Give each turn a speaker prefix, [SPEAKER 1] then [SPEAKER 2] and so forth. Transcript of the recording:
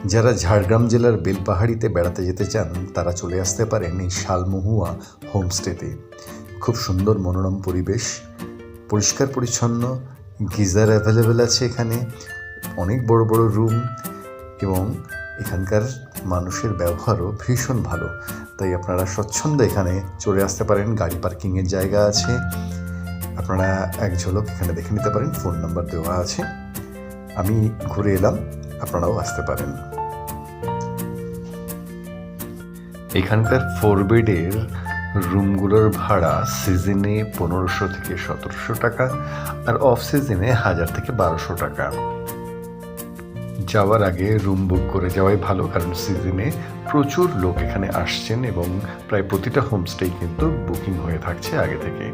[SPEAKER 1] যারা ঝাড়গ্রাম জেলার বেলপাহাড়িতে বেড়াতে যেতে চান তারা চলে আসতে পারেন এই শালমহুয়া হোমস্টেতে। খুব সুন্দর মনোরম পরিবেশ, পরিষ্কার পরিচ্ছন্ন, গিজার অ্যাভেলেবেল আছে এখানে, অনেক বড় বড় রুম, এবং এখানকার মানুষের ব্যবহারও ভীষণ ভালো। তাই আপনারা স্বচ্ছন্দে এখানে চলে আসতে পারেন। গাড়ি পার্কিংয়ের জায়গা আছে, আপনারা এক ঝলক এখানে দেখে নিতে পারেন, ফোন নাম্বার দেওয়া আছে। আমি ঘুরে এলাম, আপনারাও আসতে পারেন। এখানকার 4 বেডের রুমগুলোর ভাড়া সিজনে 1500 থেকে 1700 টাকা, আর অফ সিজনে 1000 থেকে 1200 টাকা। যাওয়ার আগে রুম বুক করে যাওয়াই ভালো, কারণ সিজনে প্রচুর লোক এখানে আসছেন এবং প্রায় প্রতিটা হোমস্টেই কিন্তু বুকিং হয়ে থাকছে আগে থেকে।